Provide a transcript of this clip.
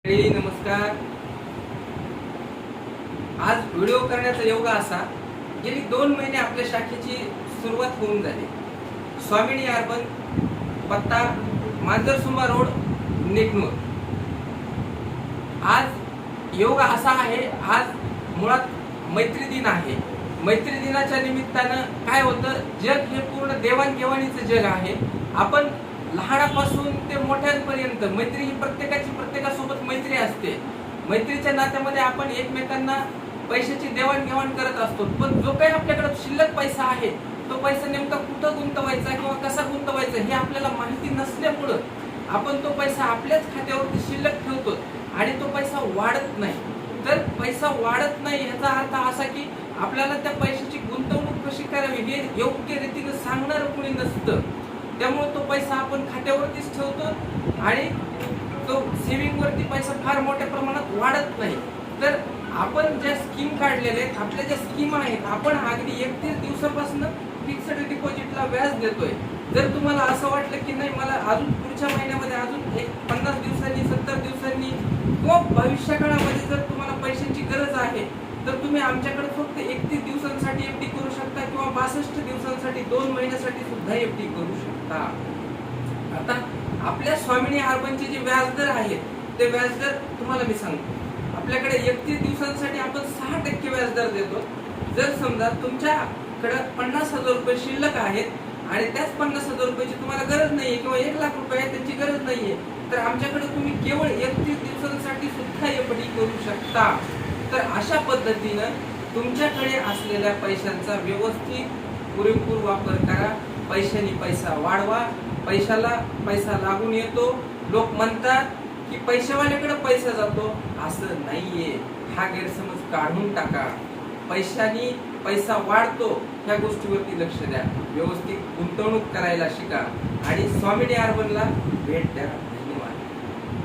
नमस्कार. आज व्हिडिओ करण्याचा योग असा, गेली 2 महिने आपल्या शाखेची सुरुवात होऊन झाली. स्वामिनी अर्बन, पत्ता मांजरसुंबा रोड, नेकनूर. आज योग असा आहे, आज मुळात मैत्री दिन आहे. मैत्री दिनाच्या निमित्तानं काय होतं, जग हे पूर्ण देवाणघेवाणीचं जग आहे. आपण लहानापासून ते मोठ्यांपर्यंत मैत्री ही प्रत्येकासोबत मैत्री असते. मैत्रीच्या नात्यामध्ये आपण एकमेकांना पैशाची देवाणघेवाण करत असतो. पण जो काही आपल्याकडे शिल्लक पैसा आहे, तो पैसा नेमका कुठं गुंतवायचा किंवा कसा गुंतवायचा हे आपल्याला माहिती नसल्यामुळं आपण तो पैसा आपल्याच खात्यावरती शिल्लक ठेवतो आणि तो पैसा वाढत नाही. तर पैसा वाढत नाही याचा अर्थ असा की आपल्याला त्या पैशाची गुंतवणूक कशी करावी हे योग्य रीतीने सांगणारं कुणी नसतं. त्यामुळे तो पैसा आपण खात्यावरतीच ठेवतो आणि तो सेव्हिंग वरती पैसा फार मोठ्या प्रमाणात वाढत नाही. तर आपण ज्या स्कीम काढलेल्या आहेत, आपल्या ज्या स्कीम आहेत, आपण अगदी 31 दिवसापासून फिक्स्ड डिपॉझिटला व्याज देतोय. जर तुम्हाला असं वाटलं की नाही मला अजून पुढच्या महिन्यामध्ये अजून 50 दिवसांनी 70 दिवसांनी किंवा भविष्य काळामध्ये जर तुम्हाला पैशांची गरज आहे, तर तुम्ही आमच्याकडे फक्त 31 दिवसांसाठी एफडी करू शकता किंवा 62 दिवसांसाठी 2 महिन्यासाठी सुद्धा एफडी करू शकता. आता आपल्या स्वामिनी अर्बनचे जे व्याजदर आहेत, ते व्याजदर तुम्हाला मी सांगतो. आपल्याकडे 31 दिवसांसाठी आपण 6% व्याजदर देतो. जर समजा तुमच्याकडे 50,000 रुपये शिल्लक आहेत आणि त्याच 50,000 रुपयाची तुम्हाला गरज नाहीये किंवा 1,00,000 रुपये त्यांची गरज नाहीये, तर आमच्याकडे तुम्ही केवळ 31 दिवसांसाठी सुद्धा एफडी करू शकता. तर अशा पद्धतीनं तुमच्याकडे असलेल्या पैशांचा व्यवस्थित पुरेपूर वापर करा. पैशाने पैसा वाढवा. पैशाला पैसा लागून येतो. लोक म्हणतात की पैशावाल्याकडे पैसा जातो, असं नाहीये. हा गैरसमज काढून टाका. पैशाने पैसा वाढतो ह्या गोष्टीवरती लक्ष द्या. व्यवस्थित गुंतवणूक करायला शिका आणि स्वामिनी अर्बनला भेट द्या.